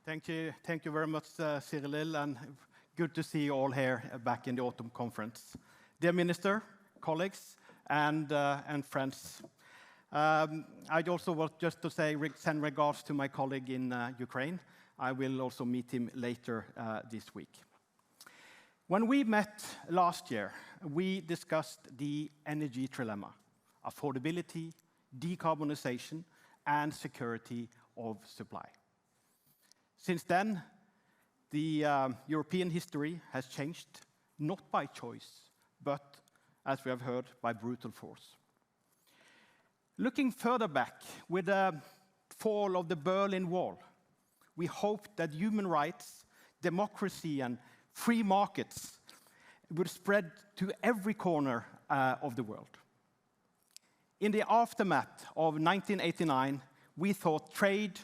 Thank you very much, Cyril, and good to see you all here back in the autumn conference. Dear Minister, colleagues, and friends, I'd also want just to send regards to my colleague in Ukraine. I will also meet him later this week. When we met last year, we discussed the energy trilemma: affordability, decarbonization, and security of supply. Since then, the European history has changed, not by choice, but, as we have heard, by brutal force. Looking further back, with the fall of the Berlin Wall, we hoped that human rights, democracy, and free markets would spread to every corner of the world. In the aftermath of 1989, we thought trade,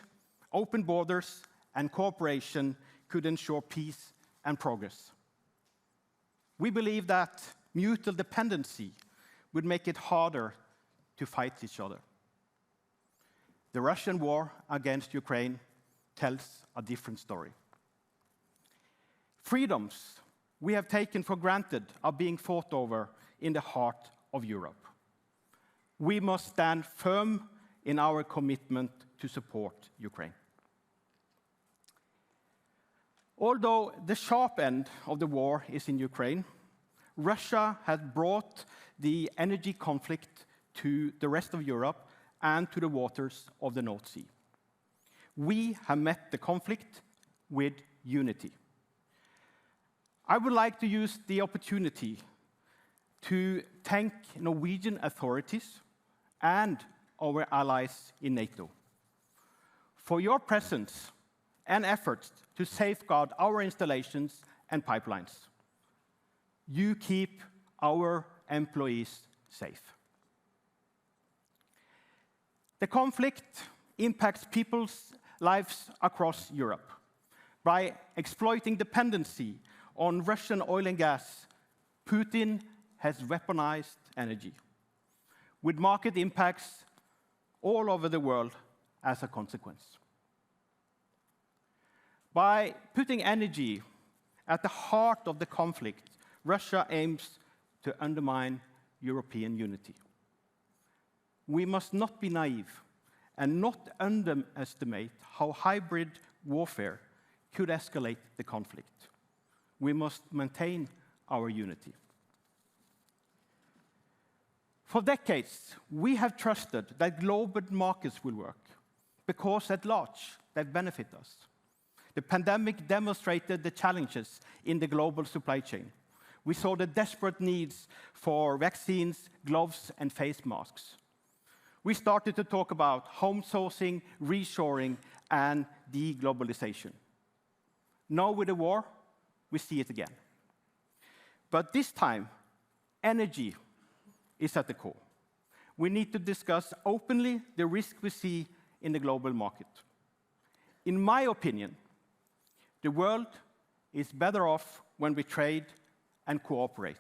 open borders, and cooperation could ensure peace and progress. We believe that mutual dependency would make it harder to fight each other. The Russian war against Ukraine tells a different story. Freedoms we have taken for granted are being fought over in the heart of Europe. We must stand firm in our commitment to support Ukraine. Although the sharp end of the war is in Ukraine, Russia has brought the energy conflict to the rest of Europe and to the waters of the North Sea. We have met the conflict with unity. I would like to use the opportunity to thank Norwegian authorities and our allies in NATO for your presence and efforts to safeguard our installations and pipelines. You keep our employees safe. The conflict impacts people's lives across Europe. By exploiting dependency on Russian oil and gas, Putin has weaponized energy, with market impacts all over the world as a consequence. By putting energy at the heart of the conflict, Russia aims to undermine European unity. We must not be naive and not underestimate how hybrid warfare could escalate the conflict. We must maintain our unity. For decades, we have trusted that global markets will work because, at large, they benefit us. The pandemic demonstrated the challenges in the global supply chain. We saw the desperate needs for vaccines, gloves, and face masks. We started to talk about home sourcing, reshoring, and deglobalization. Now, with the war, we see it again. But this time, energy is at the core. We need to discuss openly the risk we see in the global market. In my opinion, the world is better off when we trade and cooperate.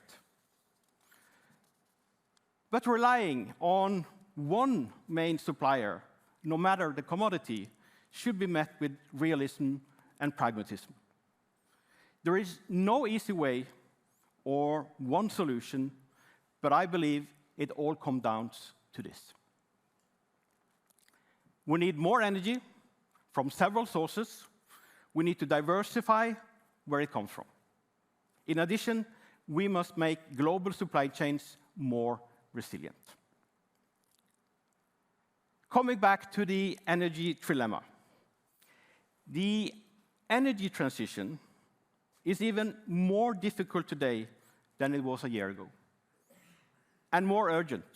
But relying on one main supplier, no matter the commodity, should be met with realism and pragmatism. There is no easy way or one solution, but I believe it all comes down to this. We need more energy from several sources. We need to diversify where it comes from. In addition, we must make global supply chains more resilient. Coming back to the energy trilemma, the energy transition is even more difficult today than it was a year ago, and more urgent.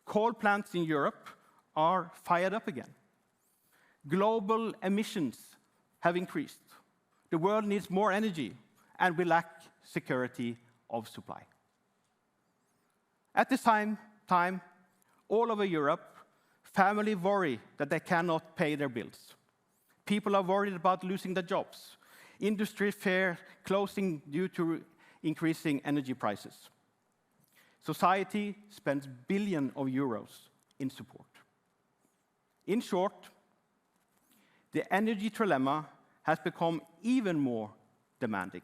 Coal plants in Europe are fired up again. Global emissions have increased. The world needs more energy, and we lack security of supply. At the same time, all over Europe, families worry that they cannot pay their bills. People are worried about losing their jobs. Industry fear closing due to increasing energy prices. Society spends billions of euros in support. In short, the energy trilemma has become even more demanding.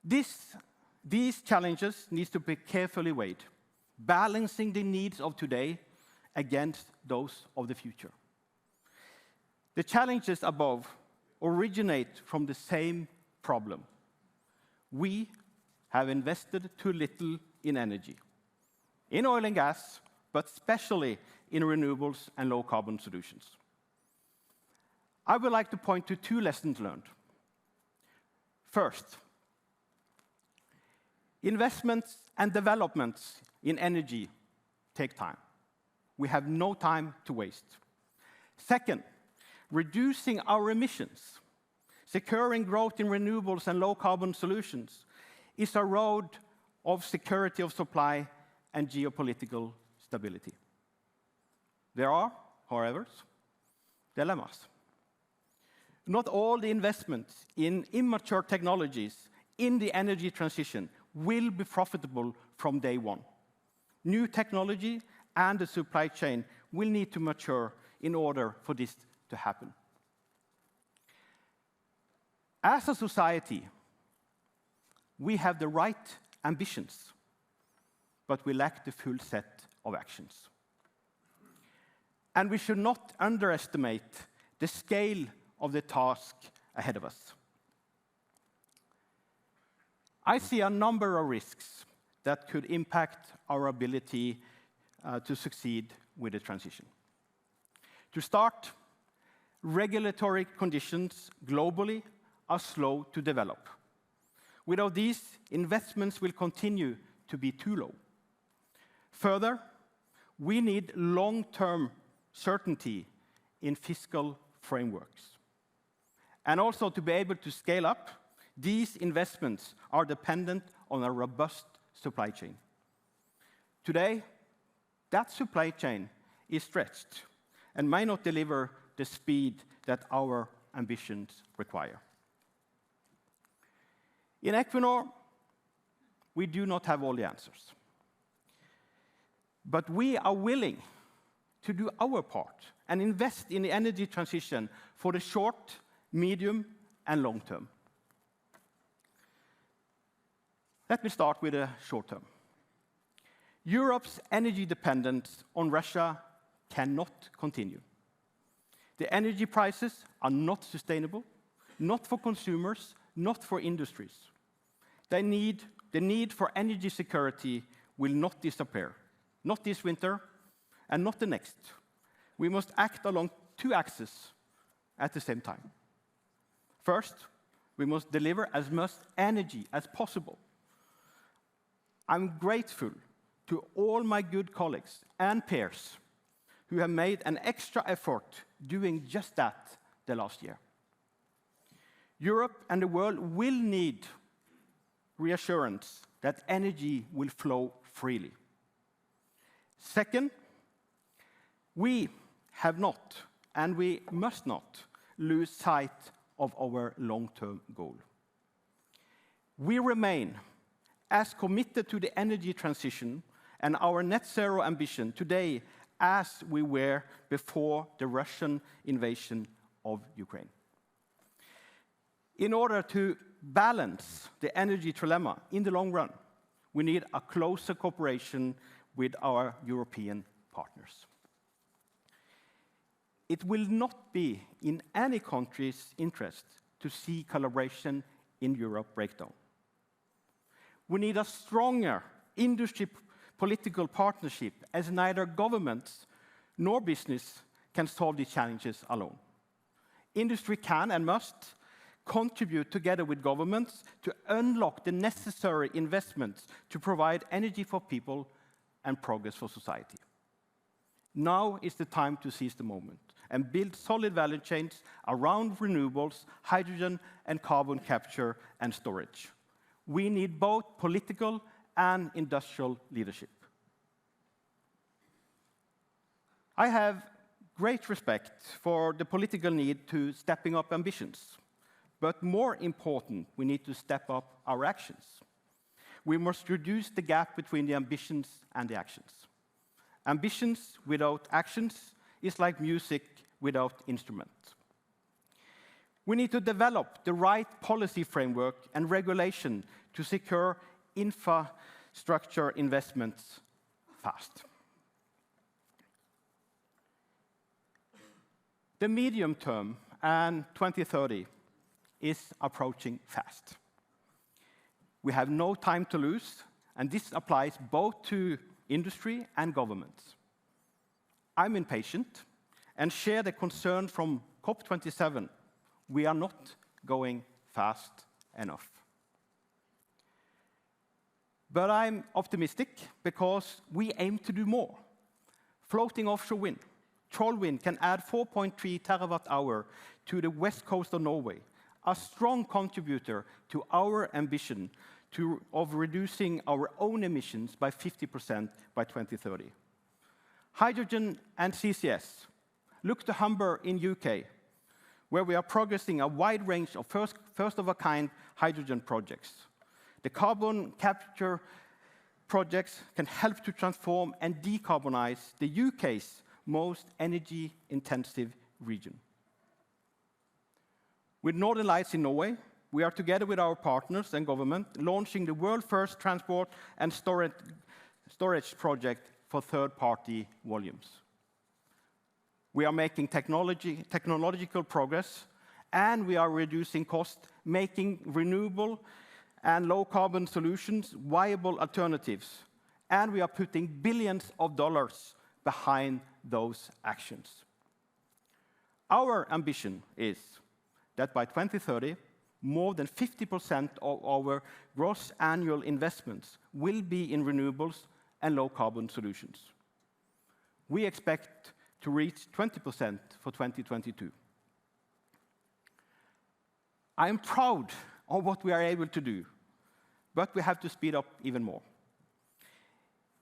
These challenges need to be carefully weighed, balancing the needs of today against those of the future. The challenges above originate from the same problem. We have invested too little in energy, in oil and gas, but especially in renewables and low-carbon solutions. I would like to point to 2 lessons learned. First, investments and developments in energy take time. We have no time to waste. Second, reducing our emissions, securing growth in renewables and low-carbon solutions is a road of security of supply and geopolitical stability. There are, however, dilemmas. Not all the investments in immature technologies in the energy transition will be profitable from day one. New technology and the supply chain will need to mature in order for this to happen. As a society, we have the right ambitions, but we lack the full set of actions. And we should not underestimate the scale of the task ahead of us. I see a number of risks that could impact our ability to succeed with the transition. To start, regulatory conditions globally are slow to develop. Without these, investments will continue to be too low. Further, we need long-term certainty in fiscal frameworks. And also, to be able to scale up, these investments are dependent on a robust supply chain. Today, that supply chain is stretched and may not deliver the speed that our ambitions require. In Equinor, we do not have all the answers. But we are willing to do our part and invest in the energy transition for the short, medium, and long term. Let me start with the short term. Europe's energy dependence on Russia cannot continue. The energy prices are not sustainable, not for consumers, not for industries. The need for energy security will not disappear, not this winter and not the next. We must act along 2 axes at the same time. First, we must deliver as much energy as possible. I'm grateful to all my good colleagues and peers who have made an extra effort doing just that the last year. Europe and the world will need reassurance that energy will flow freely. Second, we have not, and we must not, lose sight of our long-term goal. We remain as committed to the energy transition and our net zero ambition today as we were before the Russian invasion of Ukraine. In order to balance the energy trilemma in the long run, we need a closer cooperation with our European partners. It will not be in any country's interest to see collaboration in Europe break down. We need a stronger industry political partnership, as neither governments nor business can solve these challenges alone. Industry can and must contribute together with governments to unlock the necessary investments to provide energy for people and progress for society. Now is the time to seize the moment and build solid value chains around renewables, hydrogen, and carbon capture and storage. We need both political and industrial leadership. I have great respect for the political need to stepping up ambitions. But more important, we need to step up our actions. We must reduce the gap between the ambitions and the actions. Ambitions without actions is like music without instruments. We need to develop the right policy framework and regulation to secure infrastructure investments fast. The medium term and 2030 is approaching fast. We have no time to lose, and this applies both to industry and governments. I'm impatient and share the concern from COP27. We are not going fast enough. But I'm optimistic because we aim to do more. Floating offshore wind. Troll wind can add 4.3 terawatt-hour to the west coast of Norway, a strong contributor to our ambition of reducing our own emissions by 50% by 2030. Hydrogen and CCS. Look to Humber in UK, where we are progressing a wide range of first-of-a-kind hydrogen projects. The carbon capture projects can help to transform and decarbonize the UK's most energy-intensive region. With Northern Lights in Norway, we are together with our partners and government launching the world's first transport and storage project for third-party volumes. We are making technological progress, and we are reducing costs, making renewable and low-carbon solutions viable alternatives, and we are putting billions of dollars behind those actions. Our ambition is that by 2030, more than 50% of our gross annual investments will be in renewables and low-carbon solutions. We expect to reach 20% for 2022. I am proud of what we are able to do, but we have to speed up even more.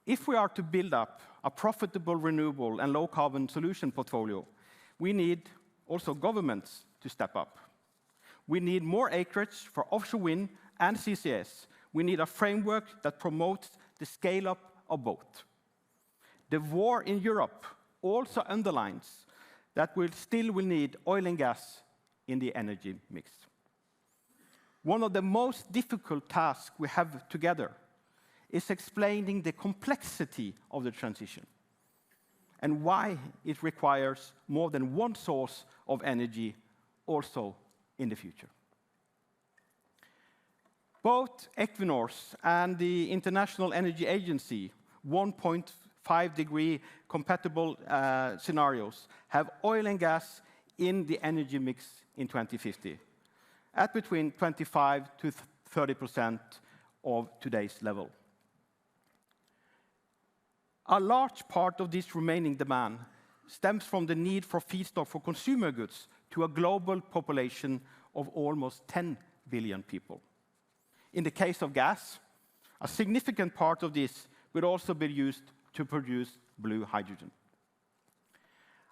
If we are to build up a profitable renewable and low-carbon solution portfolio, we need also governments to step up. We need more acreage for offshore wind and CCS. We need a framework that promotes the scale-up of both. The war in Europe also underlines that we still will need oil and gas in the energy mix. One of the most difficult tasks we have together is explaining the complexity of the transition and why it requires more than one source of energy also in the future. Both Equinor and the International Energy Agency 1.5-degree compatible scenarios have oil and gas in the energy mix in 2050 at between 25 to 30% of today's level. A large part of this remaining demand stems from the need for feedstock for consumer goods to a global population of almost 10 billion people. In the case of gas, a significant part of this will also be used to produce blue hydrogen.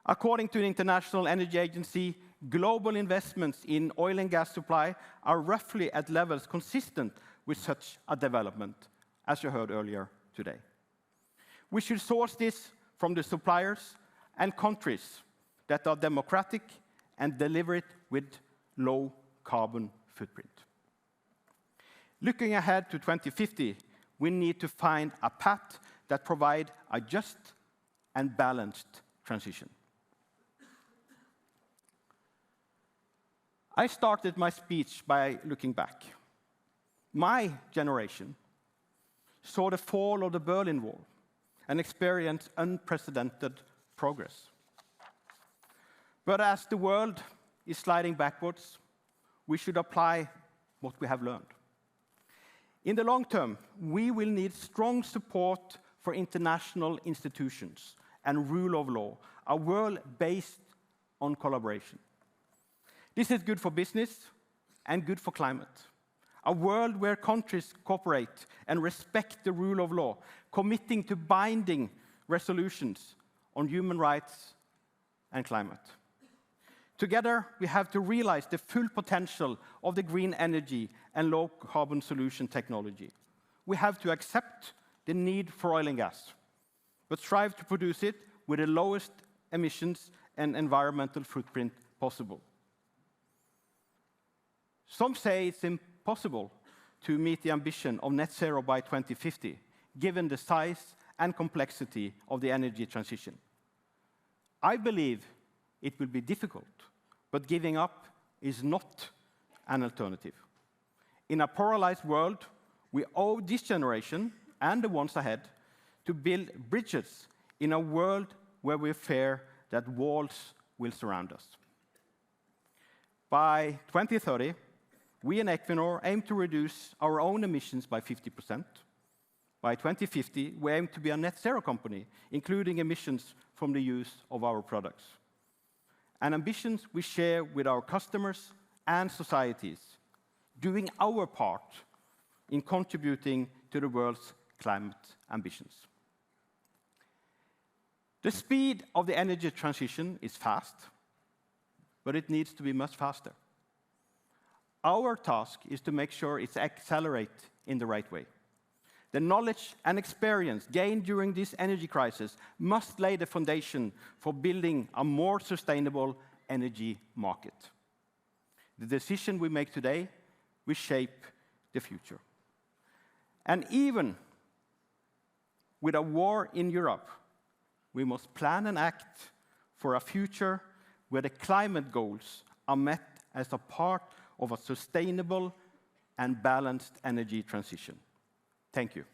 According to the International Energy Agency, global investments in oil and gas supply are roughly at levels consistent with such a development, as you heard earlier today. We should source this from the suppliers and countries that are democratic and deliver it with low carbon footprint. Looking ahead to 2050, we need to find a path that provides a just and balanced transition. I started my speech by looking back. My generation saw the fall of the Berlin Wall and experienced unprecedented progress. But as the world is sliding backwards, we should apply what we have learned. In the long term, we will need strong support for international institutions and rule of law, a world based on collaboration. This is good for business and good for climate. A world where countries cooperate and respect the rule of law, committing to binding resolutions on human rights and climate. Together, we have to realize the full potential of the green energy and low-carbon solution technology. We have to accept the need for oil and gas, but strive to produce it with the lowest emissions and environmental footprint possible. Some say it's impossible to meet the ambition of net zero by 2050, given the size and complexity of the energy transition. I believe it will be difficult, but giving up is not an alternative. In a polarized world, we owe this generation and the ones ahead to build bridges in a world where we fear that walls will surround us. By 2030, we in Equinor aim to reduce our own emissions by 50%. By 2050, we aim to be a net zero company, including emissions from the use of our products. And ambitions we share with our customers and societies, doing our part in contributing to the world's climate ambitions. The speed of the energy transition is fast, but it needs to be much faster. Our task is to make sure it's accelerated in the right way. The knowledge and experience gained during this energy crisis must lay the foundation for building a more sustainable energy market. The decision we make today will shape the future. And even with a war in Europe, we must plan and act for a future where the climate goals are met as a part of a sustainable and balanced energy transition. Thank you.